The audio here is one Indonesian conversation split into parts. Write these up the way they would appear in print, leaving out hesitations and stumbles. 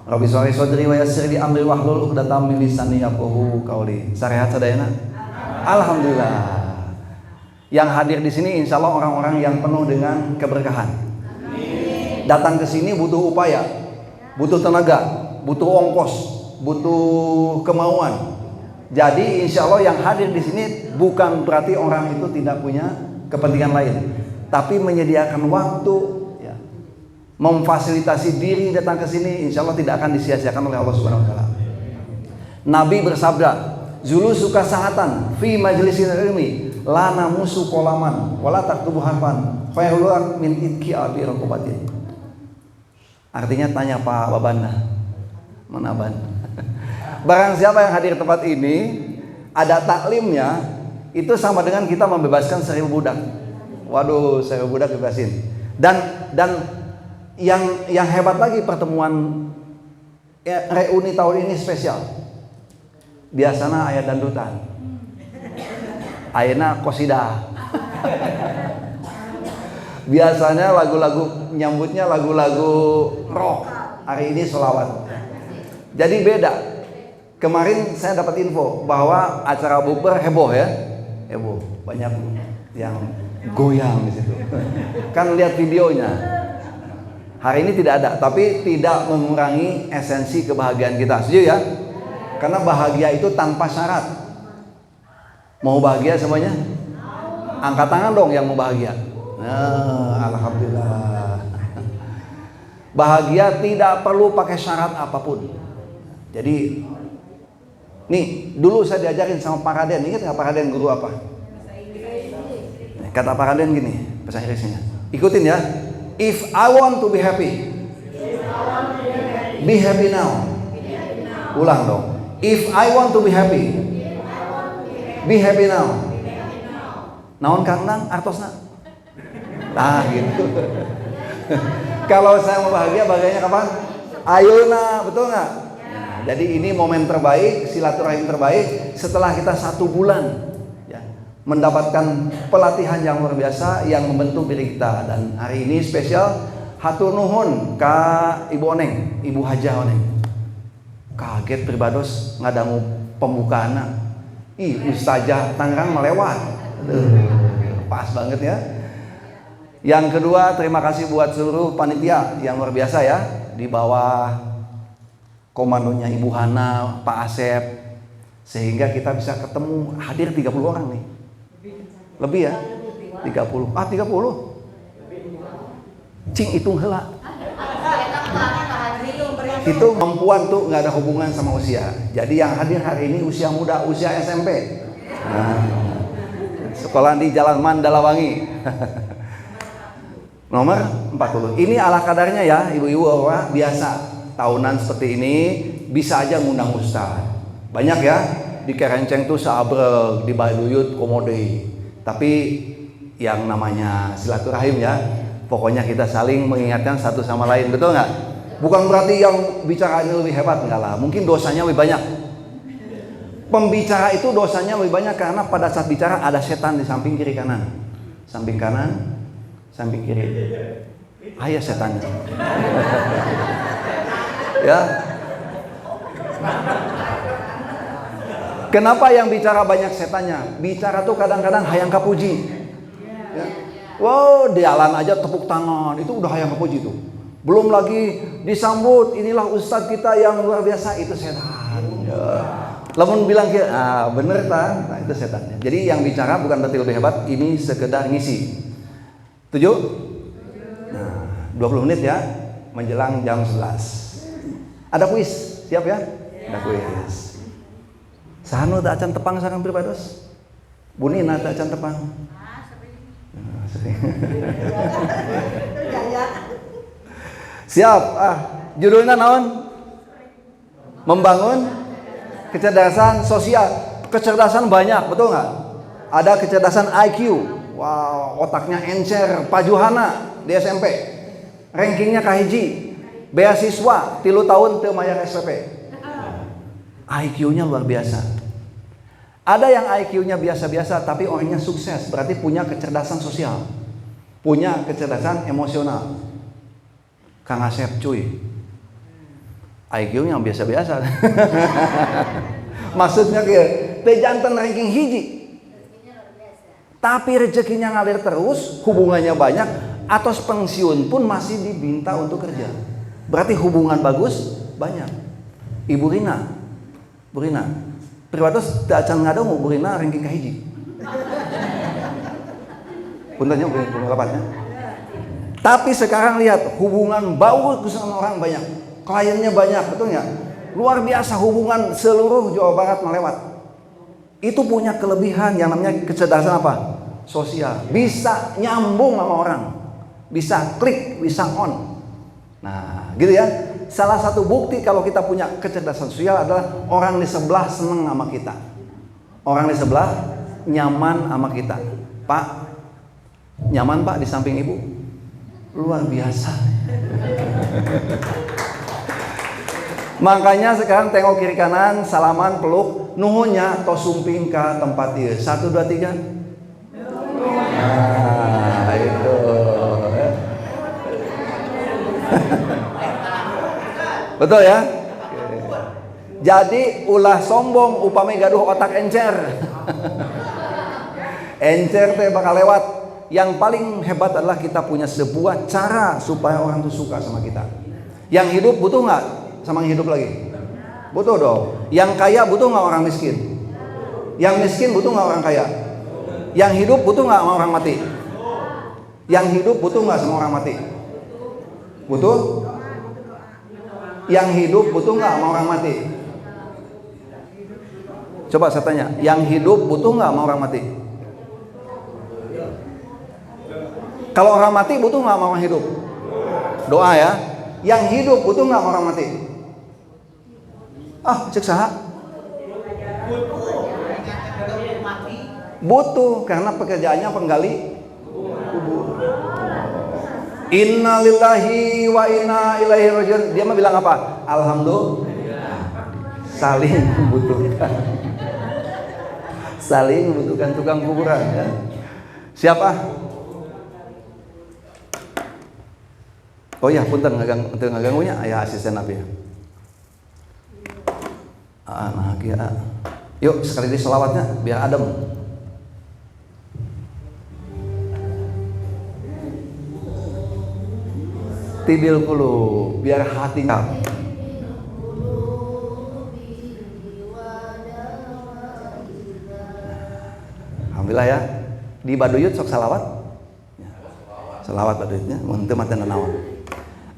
Rabbi sholli sodri wa yassir li amri wahlul 'uqdatam min lisani yafqahu qawli. Sarehat sadayana? Alhamdulillah. Yang hadir di sini insya Allah orang-orang yang penuh dengan keberkahan. Datang ke sini butuh upaya, butuh tenaga, butuh ongkos, butuh kemauan. Jadi insya Allah yang hadir di sini bukan berarti orang itu tidak punya kepentingan lain, tapi menyediakan waktu, ya, memfasilitasi diri datang ke sini, insya Allah tidak akan disia-siakan oleh Allah Subhanahu Wa Taala. Nabi bersabda, "Zulu suka sahatan fi majlisin ilmi, lana musu kolaman, wala taktubu harfan, khairul min itki abi raqabatin." Artinya tanya Pak Babanda, mana Ban? Barang siapa yang hadir tempat ini ada taklimnya, itu sama dengan kita membebaskan 1000 budak. Waduh, 1000 budak bebasin. Dan yang hebat lagi pertemuan reuni tahun ini spesial. Biasanya ayat dandutan, ayana kosidah. Biasanya lagu-lagu nyambutnya lagu-lagu rock. Hari ini sholawat. Jadi beda. Kemarin saya dapat info bahwa acara bukber heboh ya, heboh, banyak yang goyang di situ. Kan lihat videonya. Hari ini tidak ada, tapi tidak mengurangi esensi kebahagiaan kita. Setuju ya? Karena bahagia itu tanpa syarat. Mau bahagia semuanya? Angkat tangan dong yang mau bahagia. Nah, alhamdulillah. Bahagia tidak perlu pakai syarat apapun. Jadi nih, dulu saya diajarin sama Pak Raden. Ingat nggak Pak Raden guru apa? Kata Pak Raden gini, bahasa Inggrisnya. Ikutin ya. If I want to be happy, be happy now. Ulang dong. If I want to be happy, be happy now. Naon kang nang artosna? Nah gitu. Kalau saya mau bahagia, bahagianya kapan? Ayeuna, betul nggak? Jadi ini momen terbaik, silaturahim terbaik setelah kita 1 bulan ya, mendapatkan pelatihan yang luar biasa yang membentuk diri kita. Dan hari ini spesial hatur nuhun ka Ibu Oneng, Ibu Hajah Oneng. Kaget pribados ngadangu pembukaanna. Ih, Ustazah Tangerang melewat. Pas banget ya. Yang kedua, terima kasih buat seluruh panitia yang luar biasa ya, di bawah komandonya Ibu Hana, Pak Asep, sehingga kita bisa ketemu, hadir 30 orang nih. Lebih ya? 30. 30. Cing hitung heula. Itu kemampuan tuh nggak ada hubungan sama usia. Jadi yang hadir hari ini usia muda, usia SMP. Nah, sekolah di Jalan Mandalawangi. Nomor 40. Ini ala kadarnya ya, ibu-ibu bahwa biasa tahunan seperti ini bisa aja ngundang ustaz. Banyak ya di Kerenceng tuh seabrek, di Bayuyut komode. Tapi yang namanya silaturahim ya, pokoknya kita saling mengingatkan satu sama lain, betul nggak? Bukan berarti yang bicaranya lebih hebat, enggak lah. Mungkin dosanya lebih banyak. Pembicara itu dosanya lebih banyak karena pada saat bicara ada setan di samping kiri kanan. Samping kanan, samping kiri. Ayah setannya. Ya. Kenapa yang bicara banyak setannya? Bicara tuh kadang-kadang hayang kapuji. Ya. Wow, jalan aja tepuk tangan, itu udah hayang kapuji tuh. Belum lagi disambut, inilah ustadz kita yang luar biasa, itu setan. Ya. Lamun bilang bener kan? Nah, itu setannya. Jadi yang bicara bukan berarti lebih hebat, ini sekedar ngisi. 7? Nah, 20 menit ya, menjelang jam 11. Ada kuis, siap ya? Ada kuis. Sahanu tak acan tepang sareng pribados? Bunina tak acan tepang? Sering. Siap. Judulnya naon? Membangun kecerdasan sosial. Kecerdasan banyak, betul nggak? Ada kecerdasan IQ. Wow, otaknya encer, pajuhana di SMP. Rankingnya kahiji. Beasiswa 3 tahun teu mayar SPP. IQ-nya luar biasa. Ada yang IQ-nya biasa-biasa tapi orangnya sukses, berarti punya kecerdasan sosial. Punya kecerdasan emosional. Kang Asep cuy. IQ-nya biasa-biasa. Maksudnya teh jantan ranking hiji. Tapi rezekinya ngalir terus, hubungannya banyak, atas pensiun pun masih diminta untuk kerja. Berarti hubungan bagus banyak. Ibu Rina, Bu Rina, priwatos teu acan ngadong Bu Rina ranking kahiji. Puntennya Bu Lapatnya. Tapi sekarang lihat hubungan bagus sama orang banyak, kliennya banyak, betul nggak? Luar biasa hubungan seluruh Jawa Barat melewat. Itu punya kelebihan yang namanya kecerdasan apa? Sosial. Bisa nyambung sama orang, bisa klik, bisa on. Nah, gitu ya. Salah satu bukti kalau kita punya kecerdasan sosial adalah orang di sebelah seneng sama kita. Orang di sebelah nyaman sama kita. Pak, nyaman Pak di samping Ibu? Luar biasa. Makanya sekarang tengok kiri kanan, salaman, peluk, nuhunnya tos sumping ke tempat dia. 1, 2, 3. Nah, itu. Betul ya? Jadi ulah sombong upami gaduh otak encer. Encer teh bakal lewat. Yang paling hebat adalah kita punya sebuah cara supaya orang tuh suka sama kita. Yang hidup butuh nggak sama yang hidup lagi? Butuh dong. Yang kaya butuh nggak orang miskin? Yang miskin butuh nggak orang kaya? Yang hidup butuh nggak sama orang mati? Yang hidup butuh nggak sama orang mati? Butuh? Yang hidup butuh nggak sama orang mati? Coba saya tanya, yang hidup butuh nggak sama orang mati? Kalau orang mati butuh nggak sama orang hidup? Doa ya. Yang hidup butuh nggak sama orang mati? Cek saha? Butuh karena pekerjaannya penggali kubur. Inna lillahi wa inna ilaihi rajiun. Dia mah bilang apa? Alhamdulillah. Saling membutuhkan. Saling membutuhkan tukang kuburan ya. Siapa? Oh ya, punten ngaganggunya aya asisten Nabi. Nah, yuk sekali di selawatnya biar adem. Tibil kulu biar hati Alhamdulillah ya. Di Baduyut sok salawat. Salawat Baduyutnya mun teu maten naon.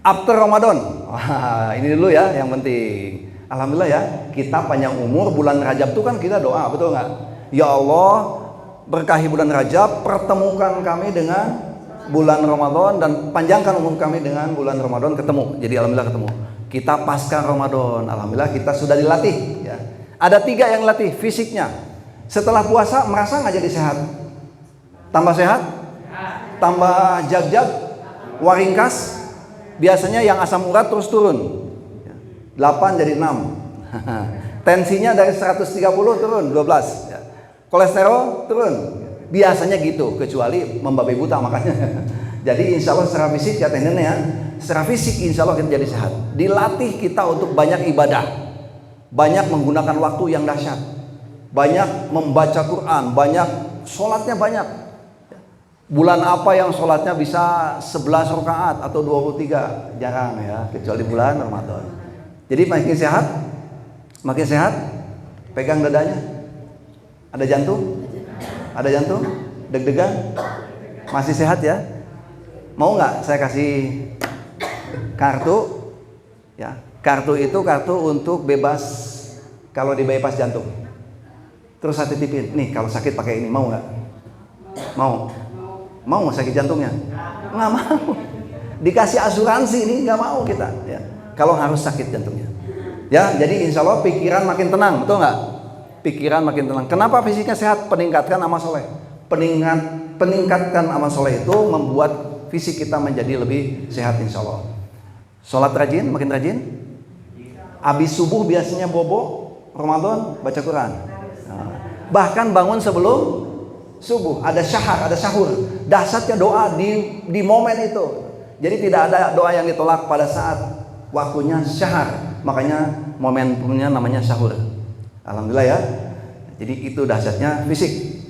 After Ramadan. Wah, ini dulu ya yang penting. Alhamdulillah ya, kita panjang umur. Bulan Rajab itu kan kita doa, betul nggak? Ya Allah, berkahi bulan Rajab, pertemukan kami dengan bulan Ramadan dan panjangkan umur kami dengan bulan Ramadan ketemu. Jadi alhamdulillah ketemu. Kita pasca Ramadan, alhamdulillah kita sudah dilatih. Ya. Ada 3 yang latih fisiknya. Setelah puasa merasa nggak jadi sehat? Tambah sehat? Tambah jag-jag? Waringkas? Biasanya yang asam urat terus turun. 8 jadi 6. Tensinya dari 130 turun 12. Kolesterol turun. Biasanya gitu, kecuali membabi buta makanya. Jadi insya Allah secara fisik ya nenek ya. Secara fisik insya Allah kita jadi sehat. Dilatih kita untuk banyak ibadah, banyak menggunakan waktu yang dahsyat, banyak membaca Quran, banyak sholatnya banyak. Bulan apa yang sholatnya bisa 11 rakaat atau 23? Jarang ya, kecuali bulan Ramadan. Jadi makin sehat, pegang dadanya. Ada jantung? Ada jantung? Deg-degan? Masih sehat ya? Mau nggak saya kasih kartu? Ya, kartu itu kartu untuk bebas kalau di bypass jantung. Terus saya titipin, nih kalau sakit pakai ini, mau nggak? Mau sakit jantungnya? Nggak mau. Dikasih asuransi ini nggak mau kita. Ya. Kalau harus sakit jantungnya. Ya, jadi insya Allah pikiran makin tenang, betul nggak? Pikiran makin tenang. Kenapa fisiknya sehat? Peningkatkan amal soleh. Peningkatkan amal soleh itu membuat fisik kita menjadi lebih sehat insya Allah. Sholat rajin, makin rajin. Habis subuh biasanya bobo, Ramadan baca Quran. Nah, bahkan bangun sebelum subuh, ada syahar, ada sahur. Dahsyatnya doa di momen itu. Jadi tidak ada doa yang ditolak pada saat waktunya syahar. makanya momentumnya namanya sahur. Alhamdulillah ya. Jadi itu dahsyatnya fisik.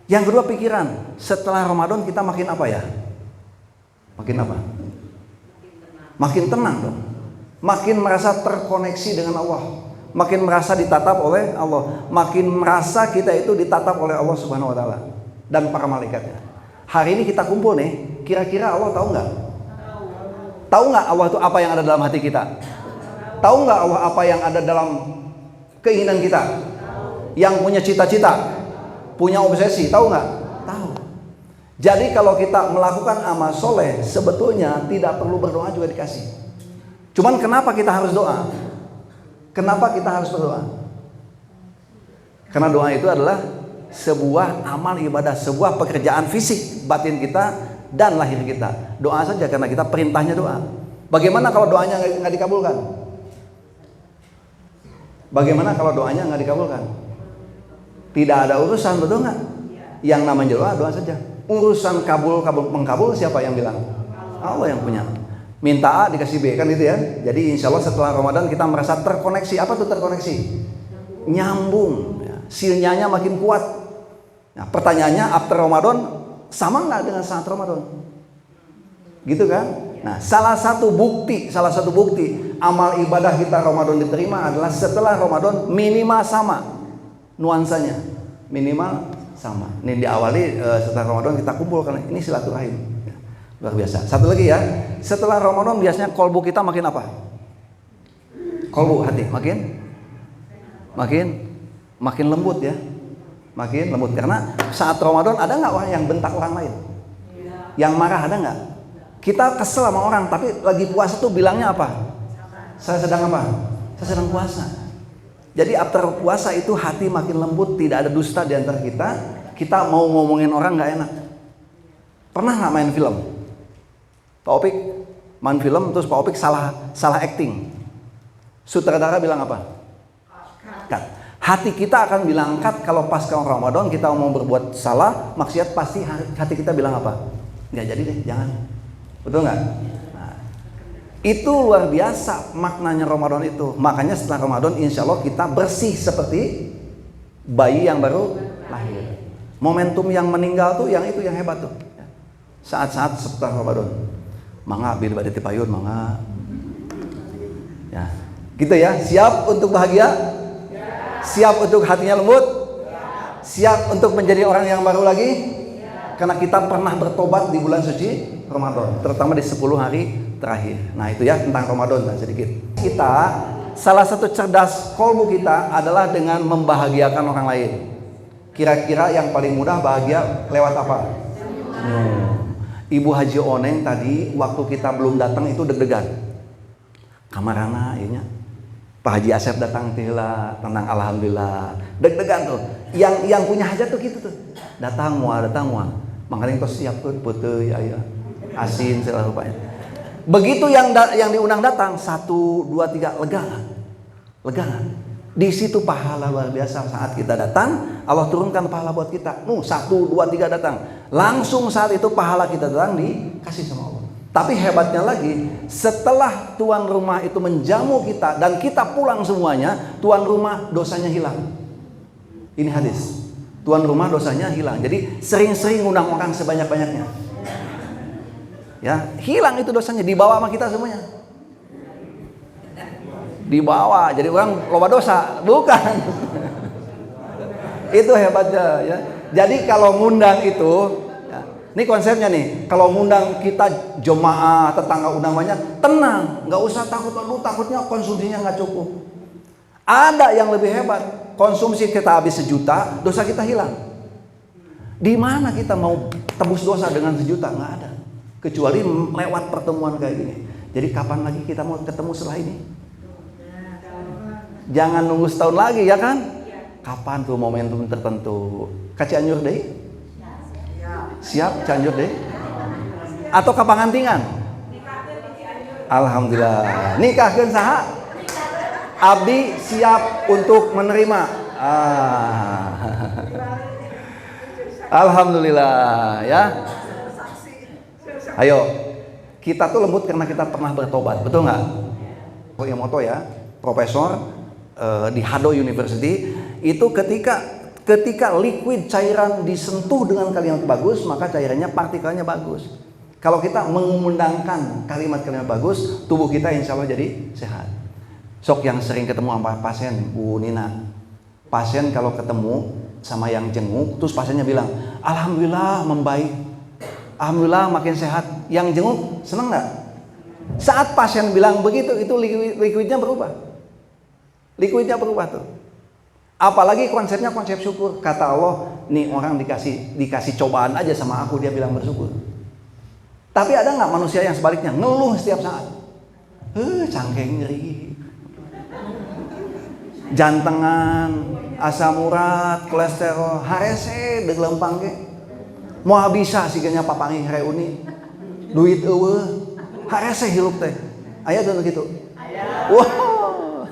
Yang kedua pikiran. Setelah Ramadan kita makin apa ya? Makin apa? Makin tenang dong. Makin merasa terkoneksi dengan Allah. Makin merasa ditatap oleh Allah. Makin merasa kita itu ditatap oleh Allah Subhanahu wa taala dan para malaikatnya. Hari ini kita kumpul nih, kira-kira Allah tahu nggak? Tahu nggak Allah itu apa yang ada dalam hati kita? Tahu nggak Allah apa yang ada dalam keinginan kita? Yang punya cita-cita, punya obsesi, tahu nggak? Tahu. Jadi kalau kita melakukan amal soleh, sebetulnya tidak perlu berdoa juga dikasih. Cuman kenapa kita harus doa? Kenapa kita harus berdoa? Karena doa itu adalah sebuah amal ibadah, sebuah pekerjaan fisik batin kita dan lahir kita. Doa saja karena kita perintahnya doa. Bagaimana kalau doanya nggak dikabulkan? Bagaimana kalau doanya nggak dikabulkan? Tidak ada urusan, betul nggak? Yang namanya doa saja. Urusan mengkabul siapa yang bilang? Allah yang punya. Minta A dikasih B, kan itu ya. Jadi insya Allah setelah Ramadan kita merasa terkoneksi. Apa tuh terkoneksi? Nyambung ya. Sinyalnya makin kuat. Nah, pertanyaannya after Ramadan sama nggak dengan saat Ramadan? Gitu kan? Nah, salah satu bukti amal ibadah kita Ramadan diterima adalah setelah Ramadan minimal sama nuansanya, minimal sama. Ini diawali setelah Ramadan kita kumpul karena ini silaturahim. Ya, luar biasa. Satu lagi ya, setelah Ramadan biasanya kolbu kita makin apa? Kolbu hati makin lembut ya, makin lembut karena saat Ramadan ada nggak orang yang bentak orang lain, yang marah ada nggak? Kita kesel sama orang, tapi lagi puasa tuh bilangnya apa? Saya sedang apa? Saya sedang puasa. Jadi after puasa itu hati makin lembut, tidak ada dusta di antara kita. Kita mau ngomongin orang nggak enak. Pernah nggak main film? Pak Opik main film terus Pak Opik salah acting. Sutradara bilang apa? Cut. Hati kita akan bilang cut kalau pas Ramadan kita mau berbuat salah, maksiat, pasti hati kita bilang apa? Nggak jadi deh, jangan. Betul nggak? Nah, itu luar biasa maknanya Ramadan itu. Makanya setelah Ramadan insya Allah kita bersih seperti bayi yang baru lahir. Momentum yang meninggal tuh yang itu yang hebat tuh. Saat-saat setelah Ramadan. Mangga bil badati payun mangga. Ya, gitu ya. Siap untuk bahagia? Siap untuk hatinya lembut? Siap untuk menjadi orang yang baru lagi? Karena kita pernah bertobat di bulan suci Ramadan, terutama di 10 hari terakhir. Nah itu ya tentang Ramadan sedikit. Kita salah satu cerdas kolbu kita adalah dengan membahagiakan orang lain. Kira-kira yang paling mudah bahagia lewat apa? Ibu Haji Oneng tadi waktu kita belum datang itu deg-degan. Kamarana ianya. Pak Haji Asep datang tihla, tenang alhamdulillah. Deg-degan tuh. Yang punya hajat tuh gitu tuh. Datang mua. Makanya kau siapkan putih ya, asin segala rupanya. Begitu yang diundang datang 1, 2, 3 lega. Di situ pahala luar biasa saat kita datang, Allah turunkan pahala buat kita. 1, 2, 3 datang. Langsung saat itu pahala kita datang dikasih sama Allah. Tapi hebatnya lagi, setelah tuan rumah itu menjamu kita dan kita pulang semuanya, tuan rumah dosanya hilang. Ini hadis. Tuan rumah dosanya hilang. Jadi sering-sering undang orang sebanyak-banyaknya. Ya, hilang itu dosanya, dibawa sama kita semuanya. Dibawa, jadi orang loba dosa, bukan. Itu hebatnya ya. Jadi kalau ngundang itu, ya, ini konsepnya nih, kalau ngundang kita jemaah, tetangga undang banyak, tenang, nggak usah takut, takutnya konsumsinya nggak cukup. Ada yang lebih hebat, konsumsi kita habis 1 juta, dosa kita hilang. Di mana kita mau tebus dosa dengan 1 juta? Nggak ada. Kecuali lewat pertemuan kayak gini. Jadi kapan lagi kita mau ketemu setelah ini? Jangan nunggu setahun lagi ya kan? Kapan tuh momentum tertentu? Ka Cianjur deh? Siap Cianjur deh? Atau ke Pangantingan? Alhamdulillah. Nikahkeun saha? Abdi siap untuk menerima. Alhamdulillah ya. Ayo, kita tuh lembut karena kita pernah bertobat, betul nggak? Emoto ya, profesor di Hado University, itu ketika liquid cairan disentuh dengan kalimat bagus, maka cairannya partikelnya bagus. Kalau kita mengundangkan kalimat-kalimat bagus, tubuh kita insya Allah jadi sehat. Sok yang sering ketemu sama pasien, Bu Nina, pasien kalau ketemu sama yang jenguk, terus pasiennya bilang, alhamdulillah membaik, alhamdulillah makin sehat. Yang jenguk seneng nggak? Saat pasien bilang begitu, itu liquidnya berubah. Liquidnya berubah tuh. Apalagi konsepnya konsep syukur. Kata Allah, nih orang dikasih cobaan aja sama aku, dia bilang bersyukur. Tapi ada nggak manusia yang sebaliknya ngeluh setiap saat? Cangkeng nyeri, jantengan, asam urat, kolesterol, HSE, deglempang ke. Mau bisa sih kayaknya papangi reuni, duit eueuh, HSE hilup teh. Aya tuh gitu. Wow.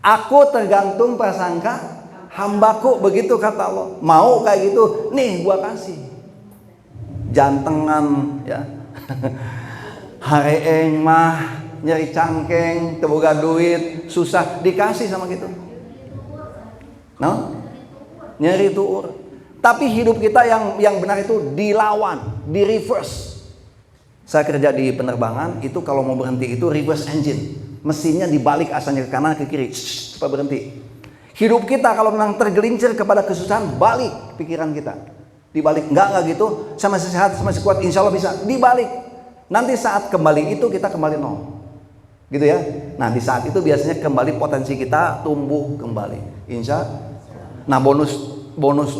Aku tergantung prasangka hambaku, begitu kata Allah. Mau kayak gitu, nih gua kasih. Jantengan ya. Hareeng mah nyeri cangkeng, teboga duit, susah, dikasih sama gitu. No? Nyeri tuur. Tapi hidup kita yang benar itu dilawan, di reverse. Saya kerja di penerbangan, itu kalau mau berhenti itu reverse engine. Mesinnya dibalik, asalnya ke kanan ke kiri, supaya berhenti. Hidup kita kalau memang tergelincir kepada kesusahan, balik pikiran kita. Dibalik, enggak gitu, sama sehat, sama sekuat, insya Allah bisa. Dibalik. Nanti saat kembali itu kita kembali nol. Gitu ya. Nah di saat itu biasanya kembali potensi kita tumbuh kembali. Insya. Nah bonus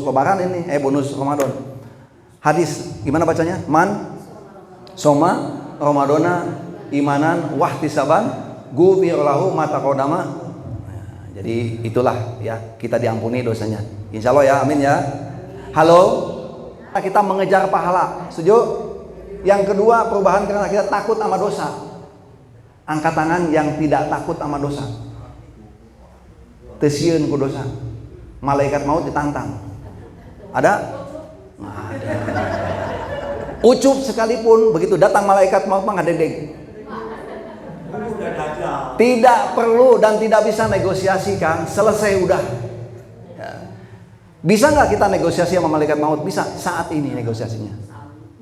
lebaran ini, bonus Ramadan. Hadis gimana bacanya? Man soma Ramadana imanan wahtisaban gufirlahu ma taqaddama. Nah, jadi itulah ya, kita diampuni dosanya. Insya Allah ya, amin ya. Halo. Kita mengejar pahala. Setuju? Yang kedua, perubahan karena kita takut sama dosa. Angkat tangan yang tidak takut sama dosa. Tesieun ku dosa. Malaikat maut ditantang. Ada? Nggak ada. Ucup sekalipun begitu datang malaikat maut mah ngadedeg. Tidak perlu dan tidak bisa negosiasi kan. Selesai udah. Ya. Bisa nggak kita negosiasi sama malaikat maut? Bisa. Saat ini negosiasinya.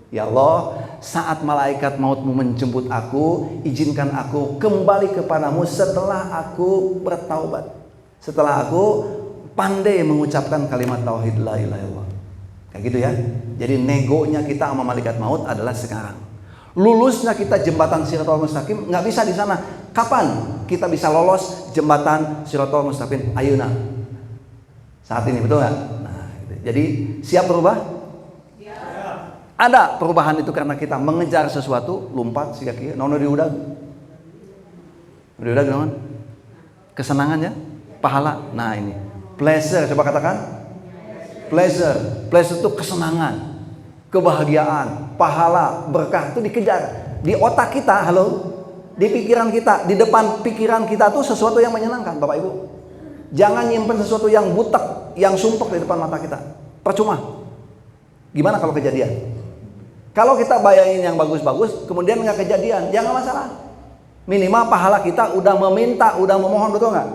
Ya Allah, saat malaikat mautmu menjemput aku, izinkan aku kembali kepadamu setelah aku bertaubat, setelah aku pandai mengucapkan kalimat tauhid la ilaha illallah. Kayak gitu ya. Jadi negonya kita sama malaikat maut adalah sekarang. Lulusnya kita jembatan Shirathul Mustaqim nggak bisa di sana. Kapan kita bisa lolos jembatan Shirathul Mustaqim? Ayeuna. Saat ini, betul nggak? Nah, gitu. Jadi siap berubah? Ya. Ada perubahan itu karena kita mengejar sesuatu, lompat sih kaki, nono diudag, naon? Kesenangan ya, pahala. Nah ini, pleasure, coba katakan, pleasure itu kesenangan, kebahagiaan, pahala, berkah itu dikejar di otak kita, halo, di pikiran kita, di depan pikiran kita tuh sesuatu yang menyenangkan, Bapak Ibu. Jangan nyimpen sesuatu yang butek, yang sumpek di depan mata kita. Percuma. Gimana kalau kejadian? Kalau kita bayangin yang bagus-bagus, kemudian nggak kejadian, ya nggak masalah. Minimal pahala kita udah meminta, udah memohon, betul nggak?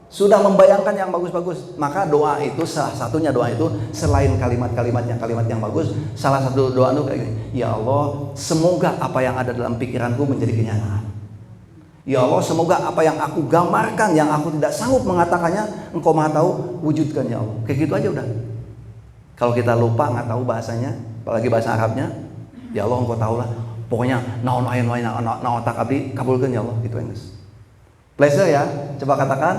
Sudah membayangkan yang bagus-bagus. Maka doa itu, salah satunya doa itu, selain kalimat yang bagus, salah satu doa itu kayak gini. Ya Allah, semoga apa yang ada dalam pikiranku menjadi kenyataan. Ya Allah, semoga apa yang aku gambarkan, yang aku tidak sanggup mengatakannya, Engkau Maha Tahu, wujudkan ya Allah. Kayak gitu aja udah. Kalau kita lupa, nggak tahu bahasanya, apalagi bahasa Arabnya, ya Allah Engkau tahu lah. Pokoknya naon tak abdi kabulkan ya Allah, gitu Enggus. Pleasure ya, coba katakan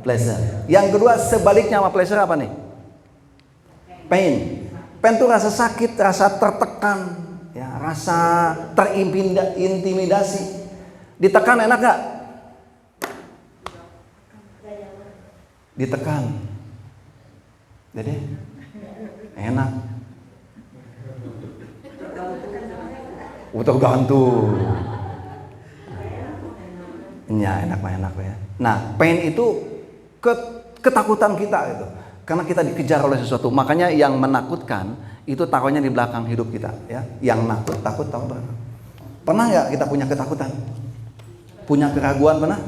pleasure. Yang kedua sebaliknya sama pleasure apa nih? Pain. Pain itu rasa sakit, rasa tertekan, ya, rasa terintimidasi. Ditekan enak gak? Ditekan. Jadi enak. Utuh gantung. Ya enak ya. Nah, pain itu ketakutan kita gitu. Karena kita dikejar oleh sesuatu. Makanya yang menakutkan itu taruhnya di belakang hidup kita, ya. Yang takut tahu. Pernah nggak kita punya ketakutan? Punya keraguan pernah?